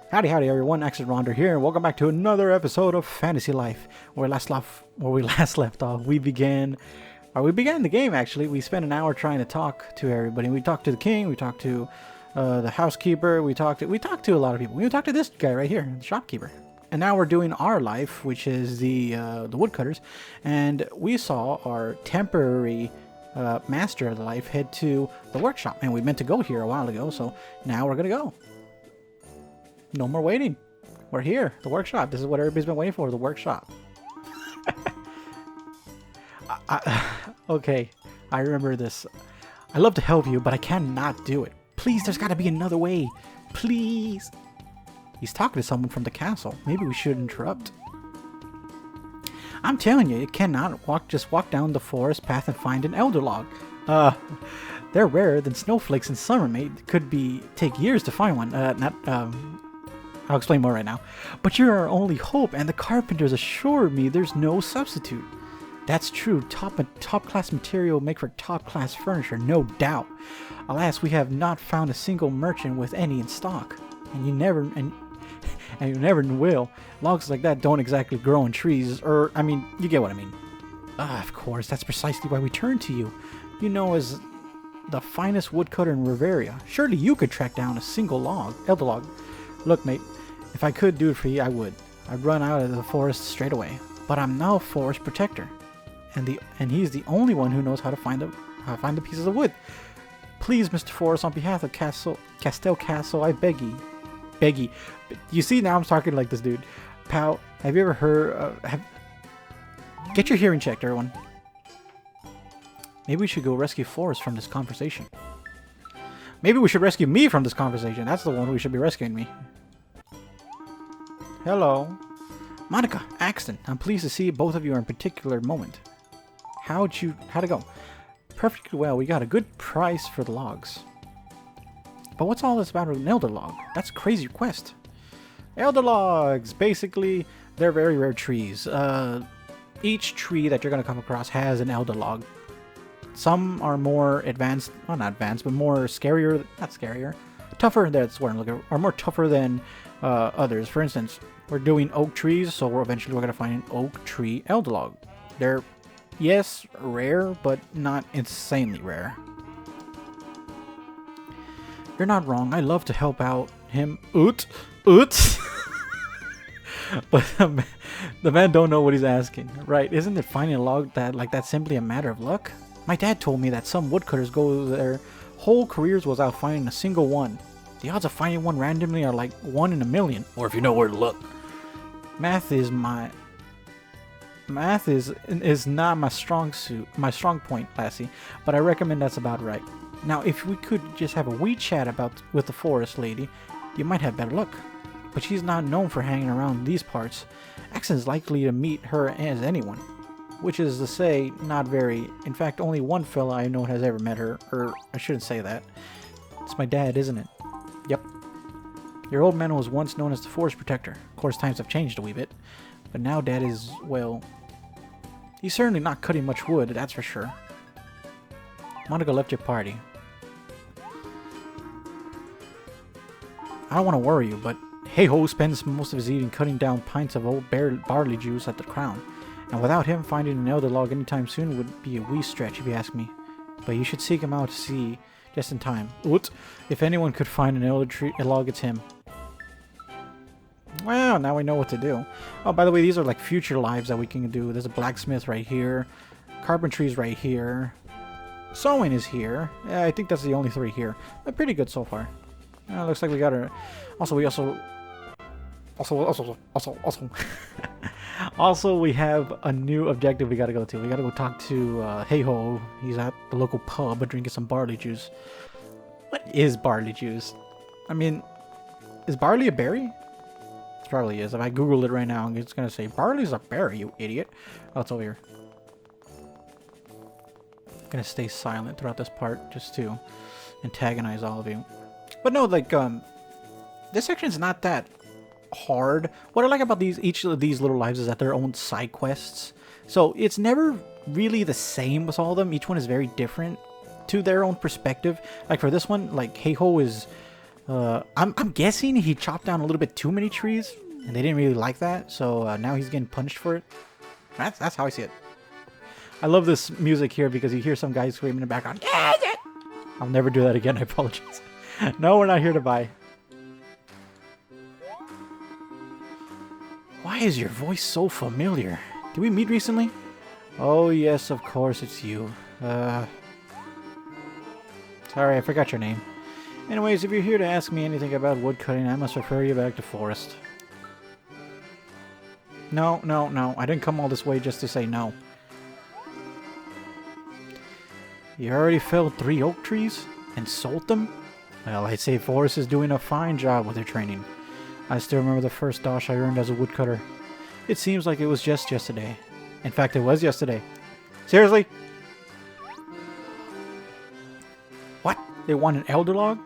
Howdy, howdy, everyone. Exit Ronder here, and welcome back to another episode of Fantasy Life. Where we last left off, we began the game. Actually, we spent an hour trying to talk to everybody. We talked to the king. We talked to the housekeeper. We talked to a lot of people. We talked to this guy right here, the shopkeeper. And now we're doing our life, which is the woodcutters. And we saw our temporary master of the life head to the workshop, and we meant to go here a while ago. So now we're gonna go. No more waiting. We're here. The workshop. This is what everybody's been waiting for. The workshop. Okay. I remember this. I love to help you, but I cannot do it. Please, there's got to be another way. Please. He's talking to someone from the castle. Maybe we should interrupt. I'm telling you, you cannot just walk down the forest path and find an elder log. They're rarer than snowflakes in summer, mate. Could take years to find one. I'll explain more right now. But you're our only hope, and the carpenters assure me there's no substitute. That's true. Top-class material make for top-class furniture, no doubt. Alas, we have not found a single merchant with any in stock. And you never will. Logs like that don't exactly grow in trees, you get what I mean. Of course, that's precisely why we turn to you. You know, as the finest woodcutter in Riveria. Surely you could track down a single elder log. Look, mate, if I could do it for you, I would. I'd run out of the forest straight away. But I'm now forest protector, and he's the only one who knows how to find the pieces of wood. Please, Mr. Forrest, on behalf of Castell Castle, I beg ye. You see, now I'm talking like this dude. Pal, have you ever heard? Get your hearing checked, everyone. Maybe we should go rescue Forrest from this conversation. Maybe we should rescue me from this conversation. That's the one who should be rescuing me. Hello. Monica, Axton, I'm pleased to see both of you in a particular moment. How'd it go? Perfectly well. We got a good price for the logs. But what's all this about an elder log? That's a crazy request. Elder logs! Basically, they're very rare trees. Each tree that you're going to come across has an elder log. Some are more advanced, well, not advanced, but more scarier, not scarier, tougher, that's what I'm looking for, are more tougher than others. For instance, we're doing oak trees, so we're going to find an oak tree elder log. They're, yes, rare, but not insanely rare. You're not wrong, I love to help out him. Oot! But the man don't know what he's asking. Right, isn't it finding a log like that simply a matter of luck? My dad told me that some woodcutters go their whole careers without finding a single one. The odds of finding one randomly are like 1 in a million, or if you know where to look. Math is not my strong point, Lassie, but I recommend that's about right. Now, if we could just have a wee chat with the forest lady, you might have better luck. But she's not known for hanging around these parts. Axton's likely to meet her as anyone. Which is to say, not very. In fact, only one fella I know has ever met her. Or, I shouldn't say that. It's my dad, isn't it? Yep. Your old man was once known as the Forest Protector. Of course, times have changed a wee bit. But now Dad is, well... he's certainly not cutting much wood, that's for sure. Monica left your party. I don't want to worry you, but Hey-Ho spends most of his evening cutting down pints of old barley juice at the Crown. And without him, finding an elder log anytime soon would be a wee stretch, if you ask me. But you should seek him out to see just in time. Oot! If anyone could find an elder log, it's him. Well, now we know what to do. Oh, by the way, these are like future lives that we can do. There's a blacksmith right here. Carpentry's right here. Sewing is here. Yeah, I think that's the only 3 here. They're pretty good so far. Looks like we got our... Also, we have a new objective we gotta go to. We gotta go talk to Hey-Ho. He's at the local pub drinking some barley juice. What is barley juice? I mean, is barley a berry? It probably is. If I Google it right now, it's gonna say, barley's a berry, you idiot. Oh, it's over here. I'm gonna stay silent throughout this part just to antagonize all of you. But no, like, this section's not that hard. What I like about each of these little lives is that they're own side quests. So it's never really the same with all of them. Each one is very different to their own perspective. Like for this one, like Hey-Ho is I'm guessing he chopped down a little bit too many trees, and they didn't really like that, so now he's getting punished for it. That's how I see it. I love this music here because you hear some guy screaming in the background. Yeah, yeah. I'll never do that again. I apologize. No, we're not here to buy. Why is your voice so familiar? Did we meet recently? Oh, yes, of course it's you. Sorry, I forgot your name. Anyways, if you're here to ask me anything about woodcutting, I must refer you back to Forest. No, no, no. I didn't come all this way just to say no. You already felled 3 oak trees? And sold them? Well, I'd say Forest is doing a fine job with their training. I still remember the first dosh I earned as a woodcutter. It seems like it was just yesterday. In fact, it was yesterday. Seriously? What? They want an elder log?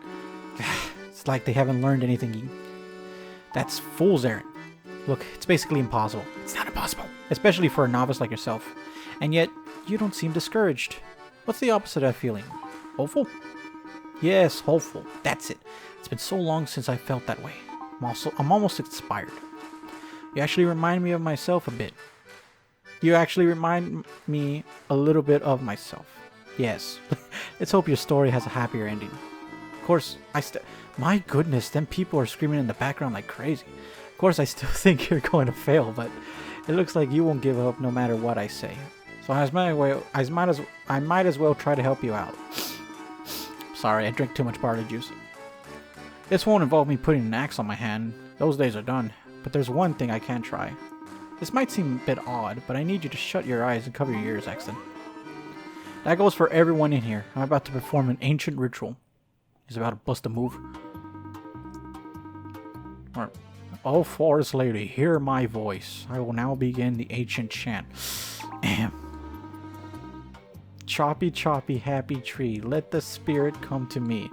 It's like they haven't learned anything. That's fool's errand. Look, it's basically impossible. It's not impossible. Especially for a novice like yourself. And yet, you don't seem discouraged. What's the opposite of feeling? Hopeful? Yes, hopeful. That's it. It's been so long since I felt that way. I'm almost inspired. You actually remind me of myself a bit. You actually remind me a little bit of myself. Yes. Let's hope your story has a happier ending. Of course, my goodness, them people are screaming in the background like crazy. Of course, I still think you're going to fail, but it looks like you won't give up no matter what I say. So I might as well try to help you out. Sorry, I drank too much barley juice. This won't involve me putting an axe on my hand. Those days are done. But there's one thing I can try. This might seem a bit odd, but I need you to shut your eyes and cover your ears, Axton. That goes for everyone in here. I'm about to perform an ancient ritual. He's about to bust a move. Alright. Oh, Forest Lady, hear my voice. I will now begin the ancient chant. Ahem. Choppy, choppy, happy tree, let the spirit come to me.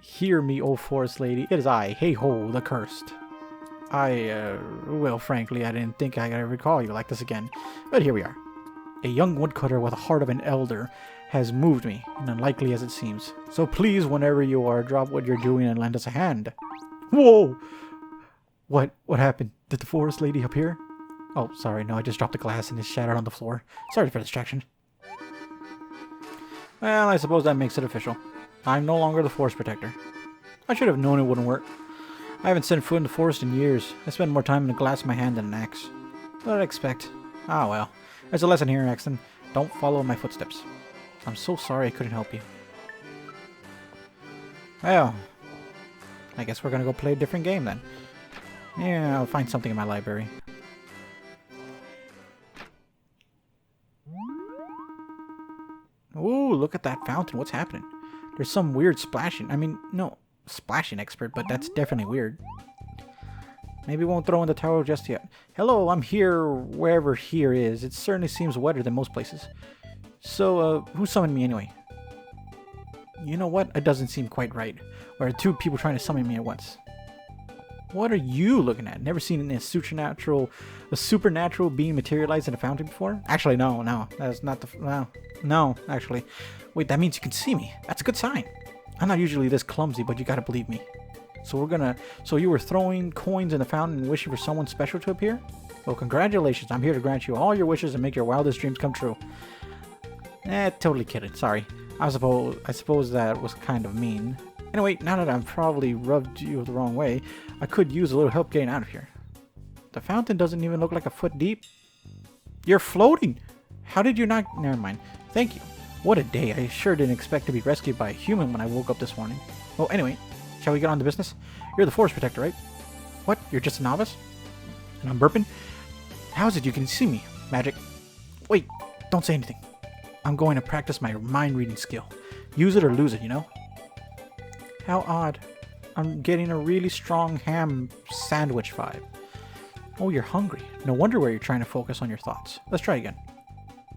Hear me, O Forest Lady. It is I, Hey-Ho, the Cursed. Well, frankly, I didn't think I could ever call you like this again. But here we are. A young woodcutter with a heart of an elder has moved me, and unlikely as it seems. So please, whenever you are, drop what you're doing and lend us a hand. Whoa! What happened? Did the Forest Lady appear? Oh, sorry, no, I just dropped a glass and it shattered on the floor. Sorry for the distraction. Well, I suppose that makes it official. I'm no longer the Forest Protector. I should have known it wouldn't work. I haven't set foot in the forest in years. I spend more time in a glass in my hand than an axe. What did I expect? Ah, well. There's a lesson here, Axton. Don't follow my footsteps. I'm so sorry I couldn't help you. Well, I guess we're gonna go play a different game then. Yeah, I'll find something in my library. Ooh, look at that fountain. What's happening? There's some weird splashing. I mean, no, splashing expert, but that's definitely weird. Maybe won't throw in the towel just yet. Hello, I'm here wherever here is. It certainly seems wetter than most places. So, who summoned me anyway? You know what? It doesn't seem quite right. Or two people trying to summon me at once. What are you looking at? Never seen a supernatural being materialize in a fountain before? Actually, no. That's not the... No, actually. Wait, that means you can see me. That's a good sign. I'm not usually this clumsy, but you gotta believe me. So you were throwing coins in the fountain and wishing for someone special to appear? Well, congratulations. I'm here to grant you all your wishes and make your wildest dreams come true. Totally kidding. Sorry. I suppose that was kind of mean. Anyway, now that I've probably rubbed you the wrong way, I could use a little help getting out of here. The fountain doesn't even look like a foot deep. You're floating! How did you not... Never mind. Thank you. What a day. I sure didn't expect to be rescued by a human when I woke up this morning. Well, anyway, shall we get on to business? You're the Forest Protector, right? What? You're just a novice? And I'm burping? How is it you can see me? Magic. Wait, don't say anything. I'm going to practice my mind reading skill. Use it or lose it, you know? How odd. I'm getting a really strong ham sandwich vibe. Oh, you're hungry. No wonder where you're trying to focus on your thoughts. Let's try again.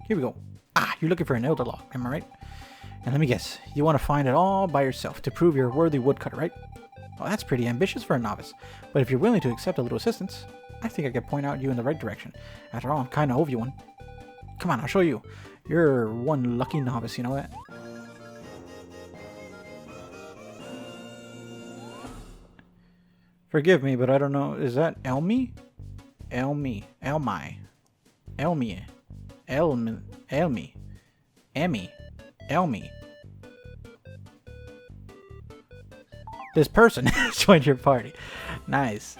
Here we go. Ah, you're looking for an elder log, am I right? And let me guess, you want to find it all by yourself to prove you're a worthy woodcutter, right? Well, that's pretty ambitious for a novice. But if you're willing to accept a little assistance, I think I could point out you in the right direction. After all, I'm kind of owe you one. Come on, I'll show you. You're one lucky novice, you know that? Forgive me, but I don't know. Is that Elmi? Elmi. Elmi. Elmi. Elmi. Elmi. Emmy. Elmi. This person joined your party. Nice.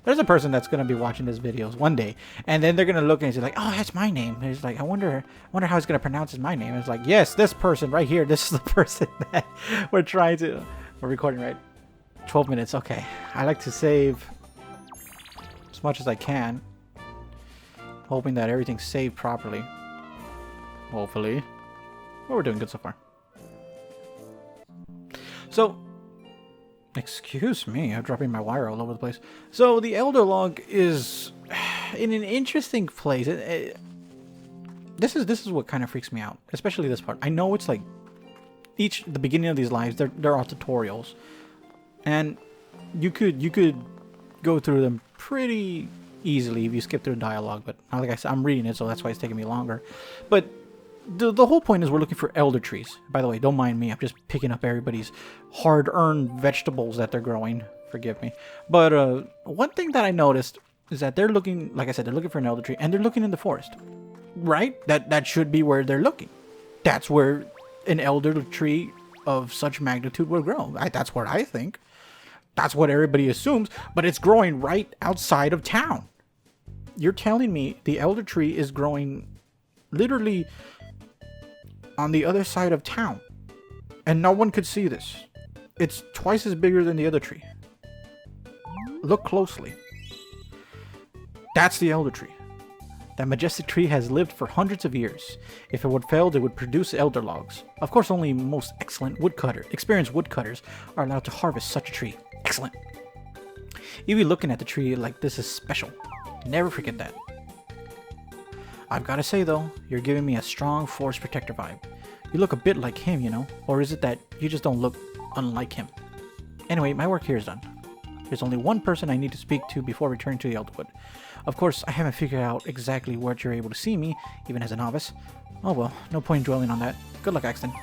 There's a person that's going to be watching this videos one day, and then they're going to look and say like, oh, that's my name. And it's like, I wonder how he's going to pronounce my name. And it's like, yes, this person right here. This is the person that we're recording, right? 12 minutes. Okay. I like to save as much as I can, hoping that everything's saved properly. Hopefully. Well, we're doing good so far. So, excuse me, I'm dropping my wire all over the place. So, the Elder Log is in an interesting place. This is what kind of freaks me out, especially this part. I know it's like the beginning of these lives, they're all tutorials, and you could go through them pretty easily if you skip through dialogue. But like I said, I'm reading it, so that's why it's taking me longer. But the whole point is we're looking for elder trees. By the way, don't mind me. I'm just picking up everybody's hard-earned vegetables that they're growing. Forgive me. But one thing that I noticed is that they're looking, like I said, they're looking for an elder tree, and they're looking in the forest. Right? That should be where they're looking. That's where an elder tree of such magnitude will grow. That's what I think. That's what everybody assumes, but it's growing right outside of town. You're telling me the elder tree is growing literally on the other side of town, and no one could see this. It's twice as bigger than the other tree. Look closely. That's the elder tree. That majestic tree has lived for hundreds of years. If it would fail, it would produce elder logs. Of course, only most experienced woodcutters are allowed to harvest such a tree. Excellent. You'll be looking at the tree like this is special. Never forget that. I've got to say though, you're giving me a strong forest protector vibe. You look a bit like him, you know? Or is it that you just don't look unlike him? Anyway, my work here is done. There's only one person I need to speak to before returning to the Elderwood. Of course, I haven't figured out exactly where you're able to see me, even as a novice. Oh well, no point in dwelling on that. Good luck, Axton.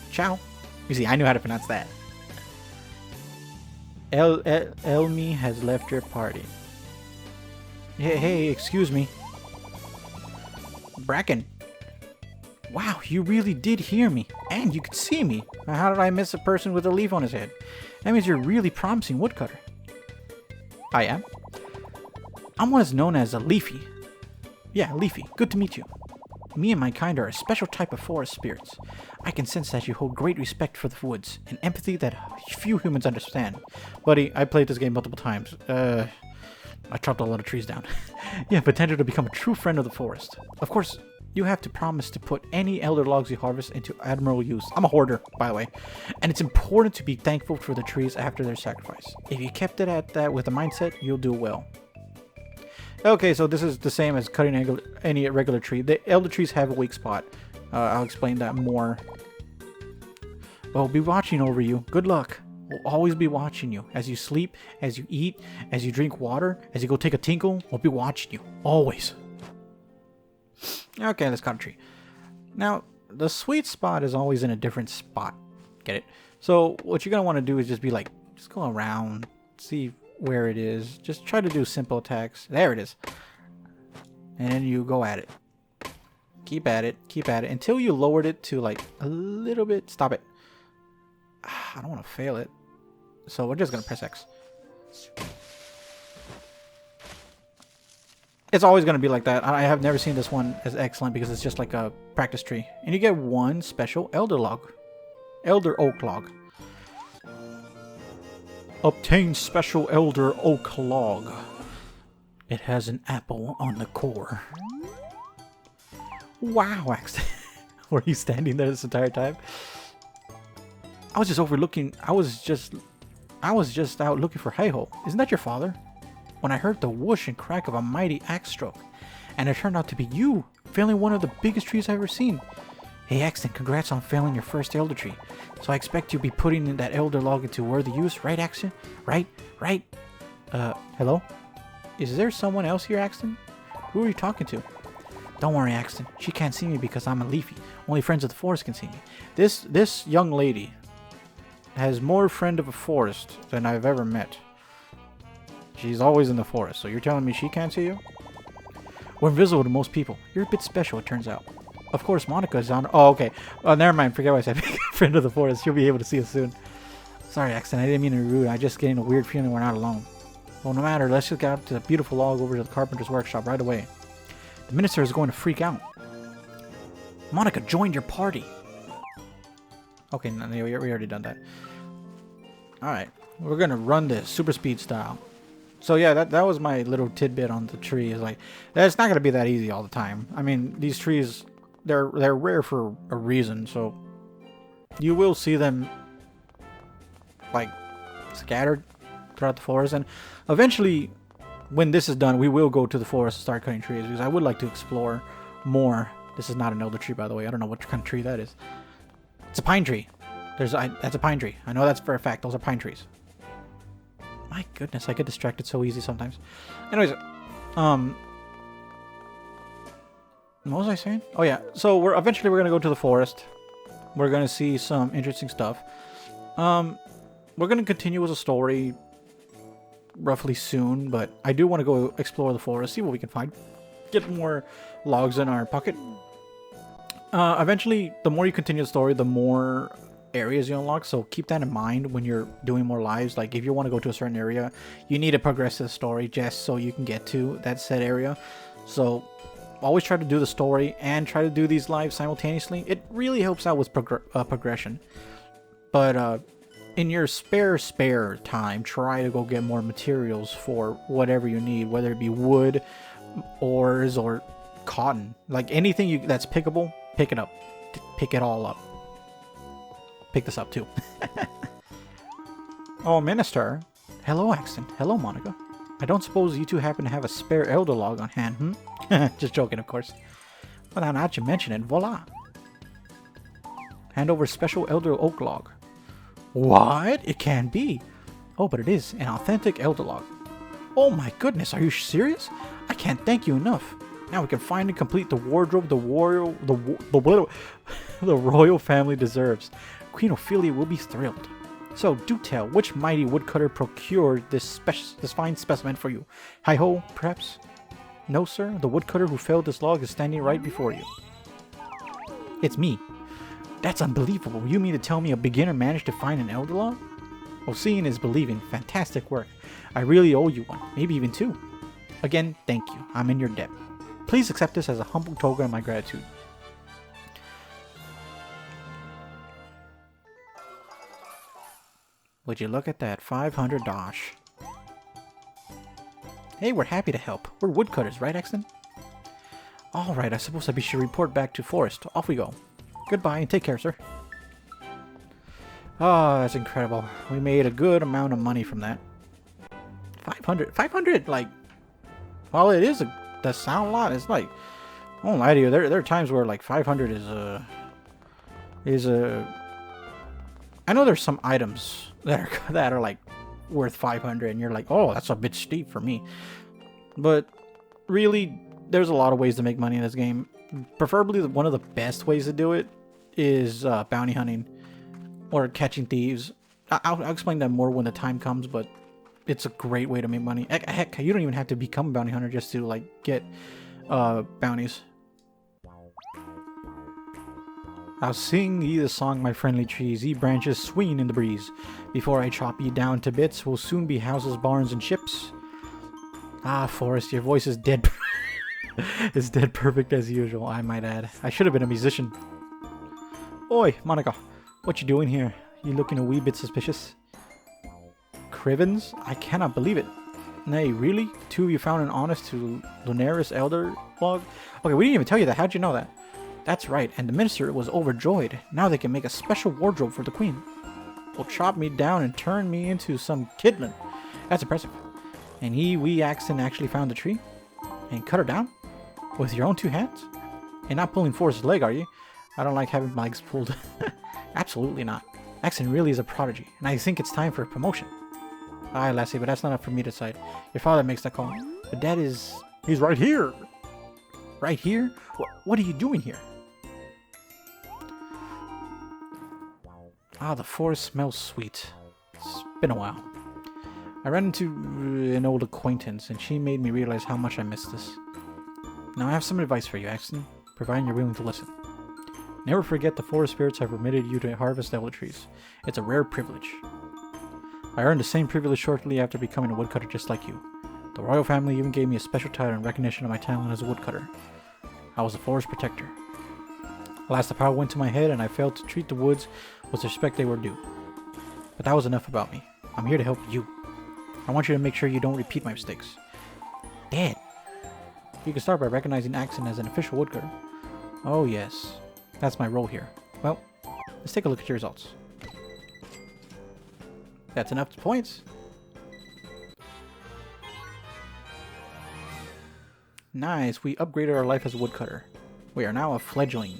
Ciao. You see, I knew how to pronounce that. Elmi has left your party. Hey, excuse me. Bracken. Wow, you really did hear me, and you could see me. How did I miss a person with a leaf on his head? That means you're really promising woodcutter. I am. I'm what is known as a Leafy. Yeah, Leafy. Good to meet you. Me and my kind are a special type of forest spirits. I can sense that you hold great respect for the woods, and empathy that few humans understand. Buddy, I played this game multiple times. I chopped a lot of trees down. You have potential to become a true friend of the forest. Of course, you have to promise to put any elder logs you harvest into admirable use. I'm a hoarder, by the way. And it's important to be thankful for the trees after their sacrifice. If you kept it at that with a mindset, you'll do well. Okay, so this is the same as cutting any regular tree. The elder trees have a weak spot. I'll explain that more. Well, be watching over you. Good luck. We'll always be watching you. As you sleep, as you eat, as you drink water, as you go take a tinkle, we'll be watching you. Always. Okay, let's cut a tree. Now, the sweet spot is always in a different spot. Get it? So, what you're going to want to do is just be like, just go around, see where it is. Just try to do simple attacks. There it is. And then you go at it. Keep at it. Keep at it. Until you lowered it to like a little bit. Stop it. I don't want to fail it. So we're just going to press X. It's always going to be like that. I have never seen this one as excellent because it's just like a practice tree. And you get one special Elder Log. Elder Oak Log. Obtain special Elder Oak Log. It has an apple on the core. Wow, Axton. Were you standing there this entire time? I was just overlooking. I was just out looking for Hey-Ho. Isn't that your father? When I heard the whoosh and crack of a mighty axe stroke, and it turned out to be you, felling one of the biggest trees I've ever seen. Hey Axton, congrats on felling your first elder tree. So I expect you'll be putting in that elder log into worthy use, right Axton? Right? Hello? Is there someone else here, Axton? Who are you talking to? Don't worry, Axton. She can't see me because I'm a Leafy. Only friends of the forest can see me. This young lady has more friend of a forest than I've ever met. She's always in the forest, so you're telling me she can't see you? We're invisible to most people. You're a bit special, it turns out. Of course, Monica is on... Oh, okay. Oh, never mind. Forget what I said. Friend of the forest. She'll be able to see us soon. Sorry, Axton. I didn't mean to be rude. I just getting a weird feeling we're not alone. Well, no matter. Let's just get out to the beautiful log over to the carpenter's workshop right away. The minister is going to freak out. Monica joined your party. Okay, no, we already done that. Alright. We're going to run this super speed style. So yeah, that was my little tidbit on the tree. Is like, it's not going to be that easy all the time. I mean, these trees... They're rare for a reason, so you will see them like scattered throughout the forest, and eventually when this is done we will go to the forest and start cutting trees because I would like to explore more. This is not an elder tree, by the way. I don't know what kind of tree that is. It's a pine tree. That's a pine tree. I know that's for a fact. Those are pine trees. My goodness, I get distracted so easy sometimes. Anyways, what was I saying? Oh yeah, so we're gonna go to the forest. We're gonna see some interesting stuff. We're gonna continue with the story roughly soon, but I do want to go explore the forest, see what we can find, get more logs in our pocket. Eventually, the more you continue the story, the more areas you unlock, so keep that in mind when you're doing more lives. Like, if you want to go to a certain area, you need to progress the story just so you can get to that said area. So always try to do the story and try to do these lives simultaneously. It really helps out with progression. But in your spare time, try to go get more materials for whatever you need, whether it be wood, ores, or cotton. Like anything that's pickable, pick it up. Pick it all up. Pick this up too. Oh, Minister. Hello, Axton. Hello, Monica. I don't suppose you two happen to have a spare elder log on hand, hmm? Just joking, of course. Well, now that you mention it, voila. Hand over special elder oak log. What? It can't be. Oh, but it is. An authentic elder log. Oh my goodness, are you serious? I can't thank you enough. Now we can finally complete the wardrobe the royal family deserves. Queen Ophelia will be thrilled. So, do tell, which mighty woodcutter procured this fine specimen for you? Hi-ho, perhaps? No, sir. The woodcutter who felled this log is standing right before you. It's me. That's unbelievable. You mean to tell me a beginner managed to find an elder log? Well, seeing is believing. Fantastic work. I really owe you one. Maybe even two. Again, thank you. I'm in your debt. Please accept this as a humble token of my gratitude. Would you look at that? 500 dosh. Hey, we're happy to help. We're woodcutters, right, Axton? Alright, I suppose we should report back to Forest. Off we go. Goodbye and take care, sir. Oh, that's incredible. We made a good amount of money from that. 500. 500, like... Well, it is does sound a lot. It's like... I won't lie to you. There are times where, like, 500 is a... I know there's some items that are like worth 500 and you're like, oh, that's a bit steep for me. But really, there's a lot of ways to make money in this game. Preferably one of the best ways to do it is bounty hunting or catching thieves. I'll explain that more when the time comes, but it's a great way to make money. Heck, you don't even have to become a bounty hunter just to like get bounties. I'll sing ye the song, my friendly trees, ye branches swinging in the breeze. Before I chop ye down to bits, will soon be houses, barns, and ships. Ah, Forest, your voice is dead. It's dead perfect as usual, I might add. I should have been a musician. Oi, Monica, what you doing here? You looking a wee bit suspicious? Crivens? I cannot believe it. Nay, really? Two of you found an honest to Lunaris elder log? Okay, we didn't even tell you that. How'd you know that? That's right, and the minister was overjoyed. Now they can make a special wardrobe for the queen. Will chop me down and turn me into some kidman. That's impressive. And we Axton actually found the tree? And cut her down? With your own two hands? And not pulling Forrest's leg, are you? I don't like having my legs pulled. Absolutely not. Axton really is a prodigy, and I think it's time for a promotion. Aye, Lassie, but that's not up for me to decide. Your father makes that call. But Dad is... He's right here! Right here? What are you doing here? Ah, the forest smells sweet. It's been a while. I ran into an old acquaintance, and she made me realize how much I missed this. Now I have some advice for you, Axton, providing you're willing to listen. Never forget the forest spirits have permitted you to harvest elder trees. It's a rare privilege. I earned the same privilege shortly after becoming a woodcutter just like you. The royal family even gave me a special title in recognition of my talent as a woodcutter. I was a forest protector. Alas, the power went to my head and I failed to treat the woods with the respect they were due. But that was enough about me. I'm here to help you. I want you to make sure you don't repeat my mistakes. Dad! You can start by recognizing Axton as an official woodcutter. Oh yes, that's my role here. Well, let's take a look at your results. That's enough points. Nice, we upgraded our life as a woodcutter. We are now a fledgling.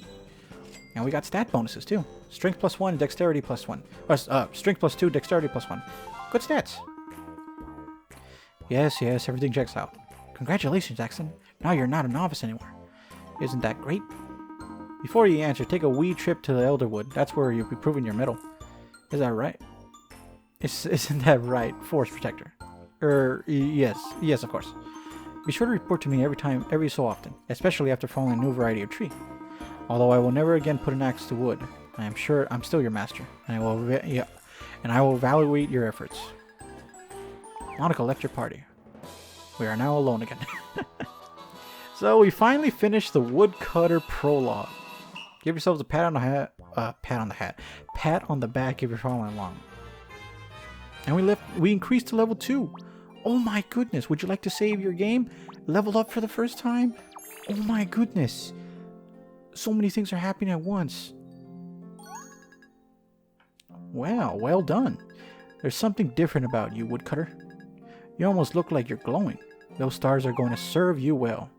And we got stat bonuses too. Strength +1, dexterity +1. Strength +2, dexterity +1. Good stats. Yes, everything checks out. Congratulations, Axton. Now you're not a novice anymore. Isn't that great? Before you answer, take a wee trip to the Elderwood. That's where you'll be proving your mettle. Is that right? Isn't that right, Forest Protector? Yes, of course. Be sure to report to me every so often, especially after following a new variety of tree. Although I will never again put an axe to wood, I am sure I'm still your master, and I will evaluate your efforts. Monica left your party. We are now alone again. So we finally finished the Woodcutter Prologue. Give yourselves a pat on the back if you're following along. And we increased to level 2. Oh my goodness, would you like to save your game? Level up for the first time? Oh my goodness. So many things are happening at once. Wow, well done. There's something different about you, Woodcutter. You almost look like you're glowing. Those stars are going to serve you well.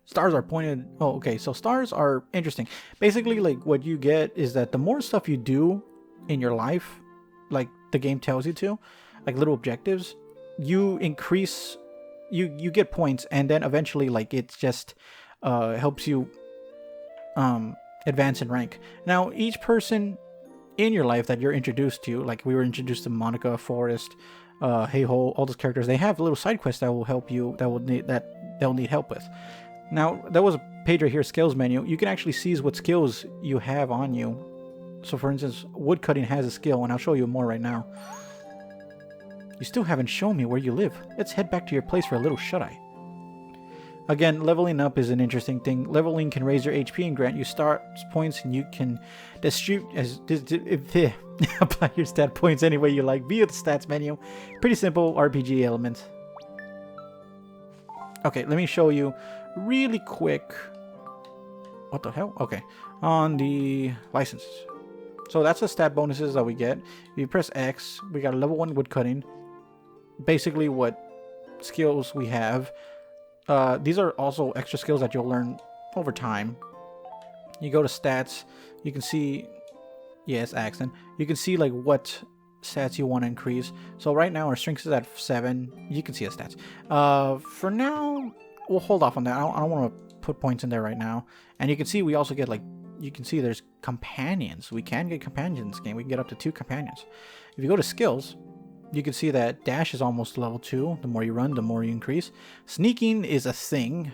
Stars are pointed... Oh, okay, so stars are interesting. Basically, like, what you get is that the more stuff you do in your life, like the game tells you to, like little objectives, you increase... You get points, and then eventually, like, it just helps you advance in rank. Now, each person in your life that you're introduced to, like we were introduced to Monica, Forest, Hey-Ho, all those characters, they have little side quests that will help you, that they'll need help with. Now, there was a page right here, skills menu. You can actually see what skills you have on you. So, for instance, woodcutting has a skill, and I'll show you more right now. You still haven't shown me where you live. Let's head back to your place for a little shut-eye. Again, leveling up is an interesting thing. Leveling can raise your HP and grant you start points, and you can apply your stat points any way you like via the stats menu. Pretty simple RPG element. Okay, let me show you really quick. What the hell? Okay, on the licenses. So that's the stat bonuses that we get. If you press X, we got a level 1 woodcutting. Basically, what skills we have. These are also extra skills that you'll learn over time. You go to stats, you can see, yes, Axton. You can see like what stats you want to increase. So right now our strength is at 7. You can see the stats. For now, we'll hold off on that. I don't want to put points in there right now. And you can see we also get like, you can see there's companions. We can get companions in this game. We can get up to 2 companions. If you go to skills, you can see that dash is almost level 2. The more you run, the more you increase. Sneaking is a thing.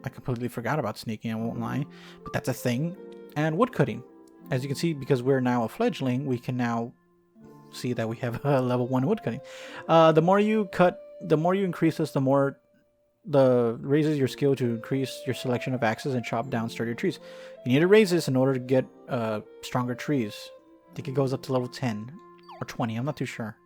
I completely forgot about sneaking, I won't lie. But that's a thing. And woodcutting. As you can see, because we're now a fledgling, we can now see that we have a level 1 woodcutting. The more you cut, the more you increase this, the more raises your skill to increase your selection of axes and chop down sturdier trees. You need to raise this in order to get stronger trees. I think it goes up to level 10 or 20, I'm not too sure.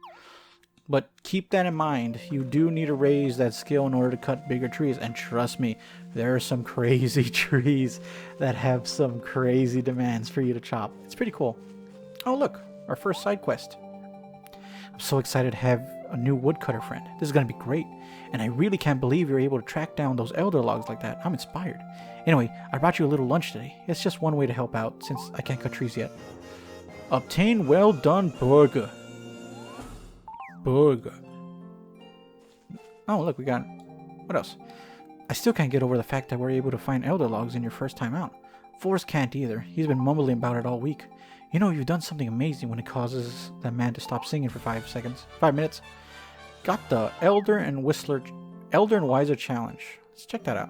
But keep that in mind. You do need to raise that skill in order to cut bigger trees. And trust me, there are some crazy trees that have some crazy demands for you to chop. It's pretty cool. Oh look, our first side quest. I'm so excited to have a new woodcutter friend. This is going to be great. And I really can't believe you're able to track down those elder logs like that. I'm inspired. Anyway, I brought you a little lunch today. It's just one way to help out since I can't cut trees yet. Obtain well done burger. Burger. Oh, look, we got... What else? I still can't get over the fact that we're able to find elder logs in your first time out. Forrest can't either. He's been mumbling about it all week. You know, you've done something amazing when it causes that man to stop singing for 5 minutes. Got the Elder and Wiser challenge. Let's check that out.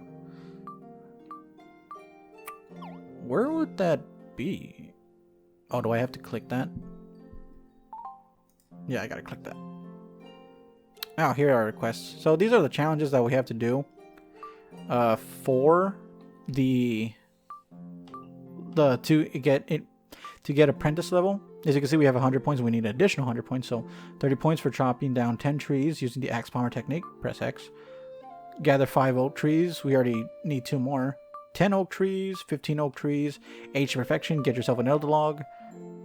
Where would that be? Oh, do I have to click that? Yeah, I gotta click that. Oh, here are requests. So these are the challenges that we have to do for the to get apprentice level. As you can see, we have 100 points and we need an additional 100 points. So 30 points for chopping down 10 trees using the axe palmer technique. Press X. Gather 5 oak trees. We already need 2 more. 10 oak trees, 15 oak trees. Age to perfection. Get yourself an elder log.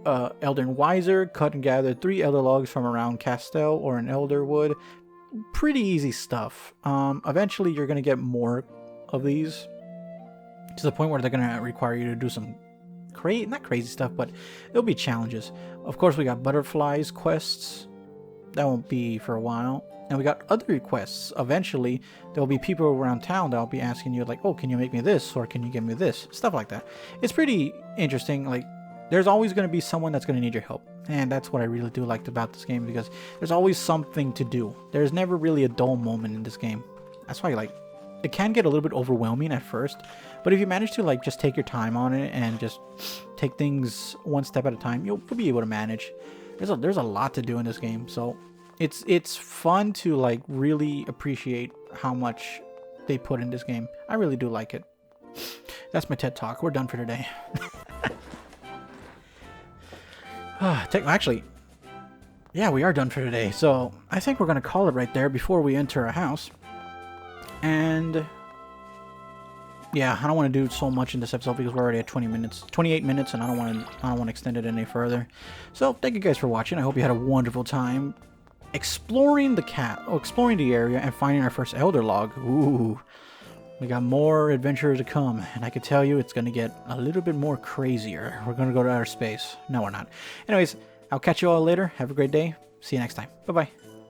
Elder and Wiser. Cut and gather 3 elder logs from around Castell or an elder wood. Pretty easy stuff. Eventually, you're going to get more of these to the point where they're going to require you to do some not crazy stuff, but it'll be challenges. Of course, we got butterflies quests. That won't be for a while. And we got other requests. Eventually, there'll be people around town that'll be asking you, like, oh, can you make me this? Or can you give me this? Stuff like that. It's pretty interesting. Like, there's always going to be someone that's going to need your help. And that's what I really do like about this game, because there's always something to do. There's never really a dull moment in this game. That's why, like, it can get a little bit overwhelming at first, but if you manage to, like, just take your time on it and just take things one step at a time, you'll be able to manage. There's a lot to do in this game, so it's fun to, like, really appreciate how much they put in this game. I really do like it. That's my TED Talk. We're done for today. Actually, yeah, we are done for today. So I think we're going to call it right there before we enter our house. And yeah, I don't want to do so much in this episode because we're already at 28 minutes, and I don't want to extend it any further. So thank you guys for watching. I hope you had a wonderful time exploring the area and finding our first elder log. Ooh, we got more adventures to come, and I can tell you it's going to get a little bit more crazier. We're going to go to outer space. No, we're not. Anyways, I'll catch you all later. Have a great day. See you next time. Bye-bye.